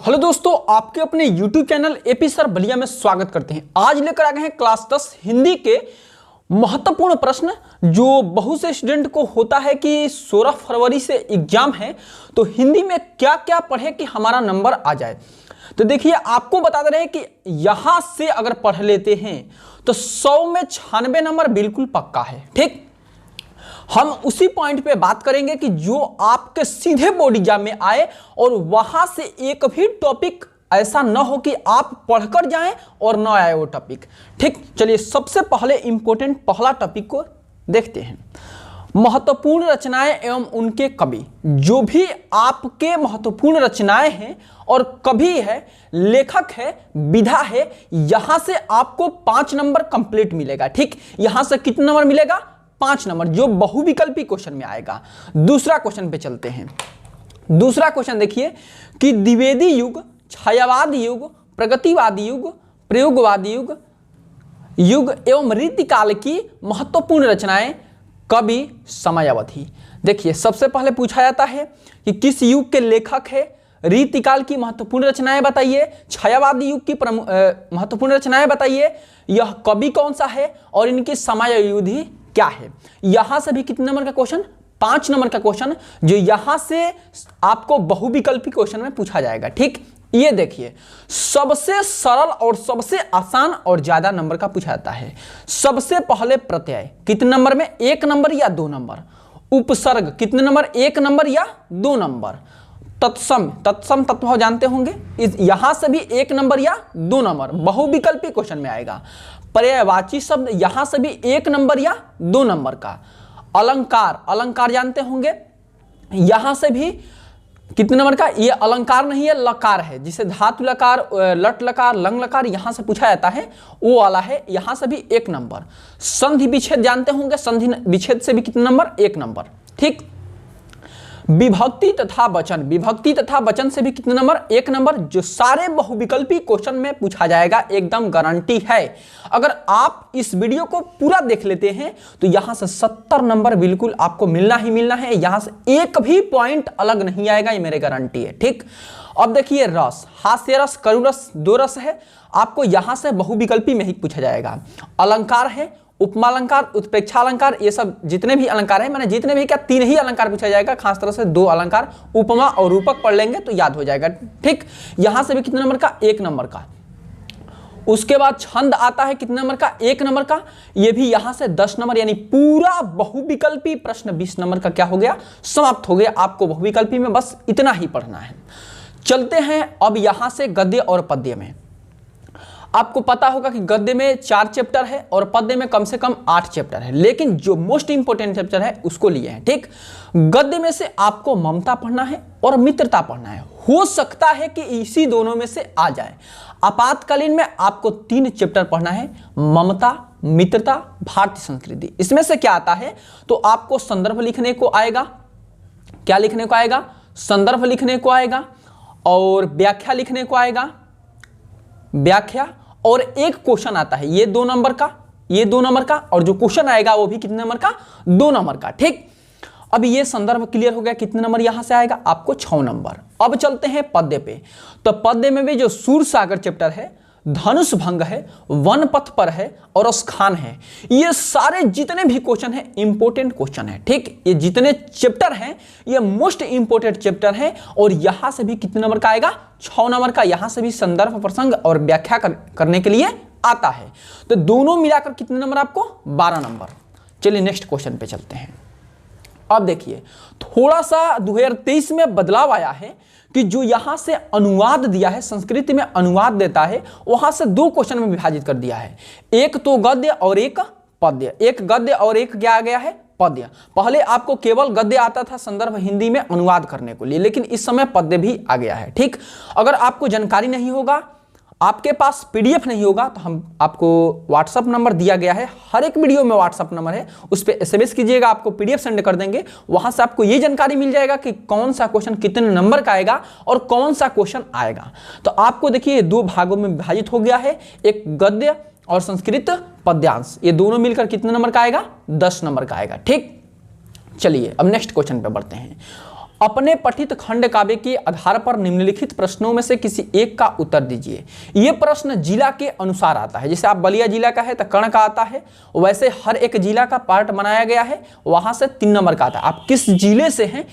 Hello दोस्तों, आपके अपने YouTube channel AP sir Ballia में स्वागत करते हैं। आज लेकर आ गए हैं क्लास 10 हिंदी के महत्वपूर्ण प्रश्न जो बहुत से स्टूडेंट को होता है कि 16 फरवरी से एग्जाम है, तो हिंदी में क्या क्या पढ़े कि हमारा नंबर आ जाए। तो देखिए, आपको बता दे रहे हैं कि यहां से अगर पढ़ लेते हैं तो 100 में 96 नंबर बिल्कुल पक्का है। ठीक, हम उसी पॉइंट पे बात करेंगे कि जो आपके सीधे बोर्ड एग्जाम में आए और वहां से एक भी टॉपिक ऐसा ना हो कि आप पढ़कर जाएं और ना आए वो टॉपिक। ठीक, चलिए सबसे पहले इंपॉर्टेंट पहला टॉपिक को देखते हैं। महत्वपूर्ण रचनाएं एवं उनके कवि। जो भी आपके महत्वपूर्ण रचनाएं हैं और कवि है, लेखक है, विधा है, यहां से आपको 5 नंबर कंप्लीट मिलेगा। ठीक, यहां से कितना नंबर मिलेगा? 5 नंबर, जो बहुविकल्पी क्वेश्चन में आएगा। दूसरा क्वेश्चन पे चलते हैं। दूसरा क्वेश्चन देखिए कि द्विवेदी युग, छायावाद युग, प्रगतिवादी युग, प्रयोगवादी युग एवं रीतिकाल की महत्वपूर्ण रचनाएं, कवि, समय अवधि। देखिए, सबसे पहले पूछा जाता है कि किस युग के लेखक है, रीतिकाल की महत्वपूर्ण रचनाएं बताइए, छायावादी युग की महत्वपूर्ण रचनाएं बताइए, यह कवि कौन सा है और इनकी समय अवधि क्या है। यहां से भी कितने नंबर का क्वेश्चन? 5 नंबर का क्वेश्चन, जो यहां से आपको बहुविकल्पी क्वेश्चन में पूछा जाएगा। ठीक, ये देखिए, सबसे सरल और सबसे आसान और ज्यादा नंबर का पूछा जाता है। सबसे पहले प्रत्यय कितने नंबर में? 1 नंबर या 2 नंबर। उपसर्ग कितने नंबर? 1 नंबर या 2 नंबर। तत्सम तत्व जानते होंगे, यहां से भी 1 नंबर या 2 नंबर बहुविकल्पी क्वेश्चन में आएगा। पर्यायवाची शब्द, यहां से भी 1 नंबर या 2 नंबर का। अलंकार जानते होंगे, यहां से भी कितने नंबर का? ये अलंकार नहीं है, लकार है, जिसे धातु लकार, लट लकार, लंग लकार यहां से पूछा जाता है, वो वाला है। यहां से भी 1 नंबर। संधि विच्छेद जानते होंगे, संधि विच्छेद से भी कितने नंबर? 1 नंबर। ठीक, विभक्ति तथा वचन, विभक्ति तथा वचन से भी कितने नंबर? 1 नंबर। जो सारे बहुविकल्पी क्वेश्चन में पूछा जाएगा, एकदम गारंटी है। अगर आप इस वीडियो को पूरा देख लेते हैं तो यहां से 70 नंबर बिल्कुल आपको मिलना ही मिलना है। यहां से एक भी पॉइंट अलग नहीं आएगा, ये मेरे गारंटी है। ठीक, अब देखिए रस, हास्य रस, करु रस, 2 रस है, आपको यहां से बहुविकल्पी में ही पूछा जाएगा। अलंकार है, उपमा अलंकार, उत्प्रेक्षा अलंकार, ये सब जितने भी अलंकार हैं, मैंने जितने भी क्या 3 ही अलंकार पूछा जाएगा, खास तरह से 2 अलंकार, उपमा और रूपक पढ़ लेंगे तो याद हो जाएगा। ठीक, यहां से भी कितने नंबर का? 1 नंबर का। उसके बाद छंद आता है, कितने नंबर का? 1 नंबर का। ये भी यहां से 10 नंबर, यानी पूरा बहुविकल्पी प्रश्न 20 नंबर का क्या हो गया? समाप्त हो गया। आपको बहुविकल्पी में बस इतना ही पढ़ना है। चलते हैं अब यहां से गद्य और पद्य में। आपको पता होगा कि गद्य में 4 चैप्टर है और पद्य में कम से कम 8 चैप्टर है, लेकिन जो मोस्ट इंपोर्टेंट चैप्टर है उसको लिए हैं। ठीक, गद्य में से आपको ममता पढ़ना है और मित्रता पढ़ना है। हो सकता है कि इसी दोनों में से आ जाए। आपातकालीन में आपको 3 चैप्टर पढ़ना है, ममता, मित्रता, भारतीय संस्कृति। इसमें से क्या आता है? तो आपको संदर्भ लिखने को आएगा। क्या लिखने को आएगा? संदर्भ लिखने को आएगा और व्याख्या लिखने को आएगा, व्याख्या, और एक क्वेश्चन आता है, ये 2 नंबर का, ये 2 नंबर का, और जो क्वेश्चन आएगा वो भी कितने नंबर का? 2 नंबर का। ठीक, अब ये संदर्भ क्लियर हो गया। कितने नंबर यहां से आएगा? आपको 6 नंबर। अब चलते हैं पद्य पे। तो पद्य में भी जो सूरसागर चैप्टर है, धनुष भंग है, वन पथ पर है और स्खान है, ये सारे जितने भी क्वेश्चन है इंपॉर्टेंट क्वेश्चन है। ठीक, ये जितने चैप्टर हैं ये मोस्ट इंपॉर्टेंट चैप्टर है और यहां से भी कितने नंबर का आएगा? 6 नंबर का। यहां से भी संदर्भ, प्रसंग और व्याख्या करने के लिए आता है। तो दोनों मिलाकर कितने नंबर आपको? 12 नंबर। चलिए नेक्स्ट क्वेश्चन पे चलते हैं। अब देखिए, थोड़ा सा 2023 में बदलाव आया है कि जो यहां से अनुवाद दिया है, संस्कृत में अनुवाद देता है, वहां से 2 क्वेश्चन में विभाजित कर दिया है। एक तो गद्य और एक पद्य। एक गद्य और एक क्या आ गया है? पद्य। पहले आपको केवल गद्य आता था संदर्भ हिंदी में अनुवाद करने के लिए, लेकिन इस समय पद्य भी आ गया है। ठीक, अगर आपको जानकारी नहीं होगा, आपके पास पीडीएफ नहीं होगा, तो हम आपको व्हाट्सअप नंबर दिया गया है, हर एक वीडियो में व्हाट्सअप नंबर है, उस पर एसएमएस कीजिएगा, आपको पीडीएफ सेंड कर देंगे। वहां से आपको ये जानकारी मिल जाएगा कि कौन सा क्वेश्चन कितने नंबर का आएगा और कौन सा क्वेश्चन आएगा। तो आपको देखिए 2 भागों में विभाजित हो गया है, एक गद्य और संस्कृत पद्यांश, ये दोनों मिलकर कितने नंबर का आएगा? 10 नंबर का आएगा। ठीक, चलिए अब नेक्स्ट क्वेश्चन पे बढ़ते हैं। अपने पठित खंड काव्य के आधार पर निम्नलिखित प्रश्नों में से किसी एक का उत्तर दीजिए। यह प्रश्न जिला के अनुसार आता है। जैसे आप बलिया जिला का है तो कर्ण का आता है, वैसे हर एक जिला का पार्ट बनाया गया है, वहां से 3 नंबर का आता है। आप किस जिले से हैं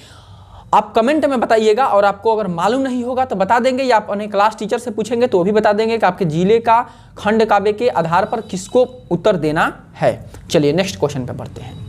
आप कमेंट में बताइएगा, और आपको अगर मालूम नहीं होगा तो बता देंगे, या आप अपने क्लास टीचर से पूछेंगे तो वो भी बता देंगे कि आपके जिले का खंड काव्य के आधार पर किसको उत्तर देना है। चलिए नेक्स्ट क्वेश्चन पे बढ़ते हैं।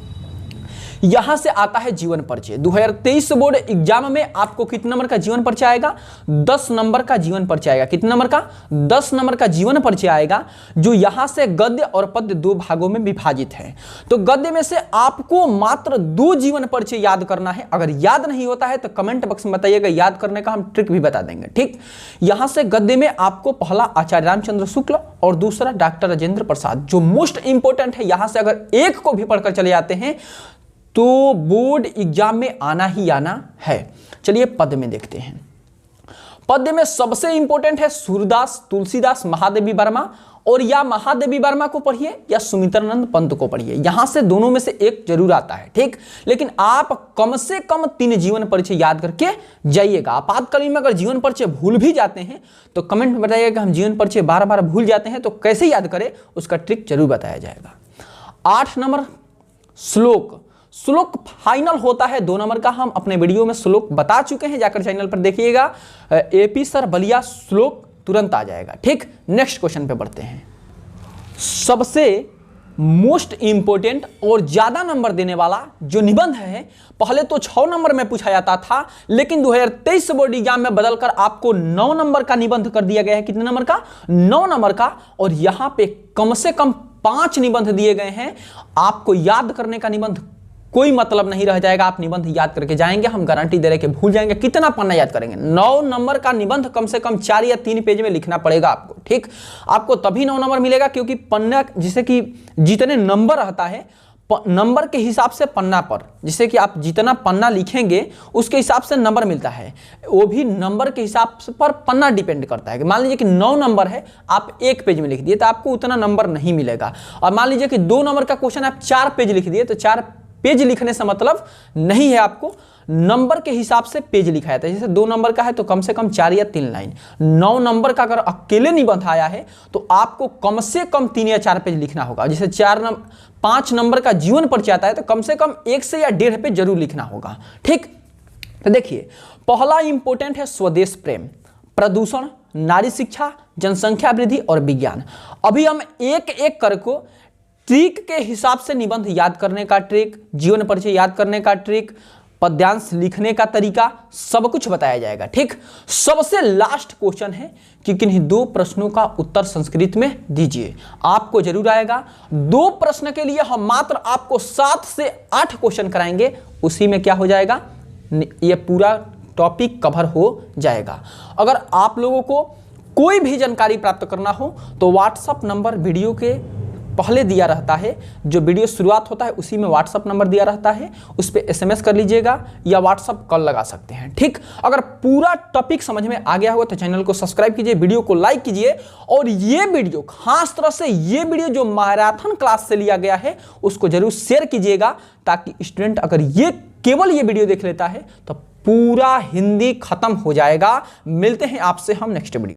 यहां से आता है जीवन परिचय। 2023 बोर्ड एग्जाम में आपको कितने नंबर का जीवन परिचय आएगा? 10 नंबर का जीवन परिचय आएगा। कितने नंबर का? 10 नंबर का जीवन परिचय आएगा, जो यहां से गद्य और पद्य 2 भागों में विभाजित है। तो गद्य में से आपको मात्र 2 जीवन परिचय याद करना है। अगर याद नहीं होता है तो कमेंट बॉक्स में बताइएगा, याद करने का हम ट्रिक भी बता देंगे। ठीक, यहां से गद्य में आपको पहला आचार्य रामचंद्र शुक्ल और दूसरा डॉक्टर राजेंद्र प्रसाद, जो मोस्ट इंपोर्टेंट है। यहां से अगर एक को भी पढ़कर चले जाते हैं तो बोर्ड एग्जाम में आना ही आना है। चलिए पद्य में देखते हैं। पद्य में सबसे इंपॉर्टेंट है सूरदास, तुलसीदास, महादेवी वर्मा, और या महादेवी वर्मा को पढ़िए या सुमित्रानंद पंत को पढ़िए। यहां से दोनों में से एक जरूर आता है। ठीक, लेकिन आप कम से कम 3 जीवन परिचय याद करके जाइएगा। आपातकालीन में अगर जीवन परिचय भूल भी जाते हैं तो कमेंट में बताइएगा कि हम जीवन परिचय बार बार भूल जाते हैं, तो कैसे याद करें उसका ट्रिक जरूर बताया जाएगा। 8 नंबर श्लोक। श्लोक फाइनल होता है 2 नंबर का। हम अपने वीडियो में श्लोक बता चुके हैं, जाकर चैनल पर देखिएगा। एपी सर बलिया श्लोक तुरंत आ जाएगा। ठीक, नेक्स्ट क्वेश्चन पे बढ़ते हैं। सबसे मोस्ट इंपोर्टेंट और ज्यादा नंबर देने वाला जो निबंध है, पहले तो 6 नंबर में पूछा जाता था, लेकिन 2023 बोर्ड एग्जाम में बदलकर आपको 9 नंबर का निबंध कर दिया गया है। कितने नंबर का? 9 नंबर का। और यहां पे कम से कम 5 निबंध दिए गए हैं। आपको याद करने का निबंध कोई मतलब नहीं रह जाएगा। आप निबंध याद करके जाएंगे, हम गारंटी दे रहे कि भूल जाएंगे। कितना पन्ना याद करेंगे? 9 नंबर का निबंध कम से कम 4 या 3 पेज में लिखना पड़ेगा आपको। ठीक, आपको तभी 9 नंबर मिलेगा, क्योंकि पन्ना जैसे कि जितने नंबर रहता है नंबर के हिसाब से पन्ना पर, जिससे कि आप जितना पन्ना लिखेंगे उसके हिसाब से नंबर मिलता है। वो भी नंबर के हिसाब पर पन्ना डिपेंड करता है। मान लीजिए कि 9 नंबर है, आप 1 पेज में लिख दिए तो आपको उतना नंबर नहीं मिलेगा। और मान लीजिए कि 2 नंबर का क्वेश्चन आप 4 पेज लिख दिए तो 4 पेज लिखने से मतलब नहीं है। आपको नंबर के हिसाब से पेज लिखा जाता है। जैसे 2 नंबर का है तो कम से कम 4 या 3 लाइन। 9 नंबर का अगर अकेले निबंध आया है तो आपको कम से कम 3 या 4 पेज लिखना होगा। जैसे 5 नंबर का जीवन परिचय आता है तो कम से कम 1 से या 1.5 पेज जरूर लिखना होगा। ठीक, तो देखिए पहला इंपॉर्टेंट है स्वदेश प्रेम, प्रदूषण, नारी शिक्षा, जनसंख्या वृद्धि और विज्ञान। अभी हम एक एक करके ट्रिक के हिसाब से निबंध याद करने का ट्रिक, जीवन परिचय याद करने का ट्रिक, पद्यांश लिखने का तरीका, सब कुछ बताया जाएगा। ठीक, सबसे लास्ट क्वेश्चन है कि किन्हीं 2 प्रश्नों का उत्तर संस्कृत में दीजिए। आपको जरूर आएगा। 2 प्रश्न के लिए हम मात्र आपको 7 से 8 क्वेश्चन कराएंगे, उसी में क्या हो जाएगा, ये पूरा टॉपिक कवर हो जाएगा। अगर आप लोगों को कोई भी जानकारी प्राप्त करना हो तो व्हाट्सएप नंबर वीडियो के पहले दिया रहता है। जो वीडियो शुरुआत होता है उसी में व्हाट्सएप नंबर दिया रहता है, उस पर SMS कर लीजिएगा या व्हाट्सएप कॉल लगा सकते हैं। ठीक, अगर पूरा टॉपिक समझ में आ गया होगा तो चैनल को सब्सक्राइब कीजिए, वीडियो को लाइक कीजिए, और ये वीडियो खास तरह से ये वीडियो जो मैराथन क्लास से लिया गया है उसको जरूर शेयर कीजिएगा, ताकि स्टूडेंट अगर ये केवल ये वीडियो देख लेता है तो पूरा हिंदी खत्म हो जाएगा। मिलते हैं आपसे हम नेक्स्ट वीडियो।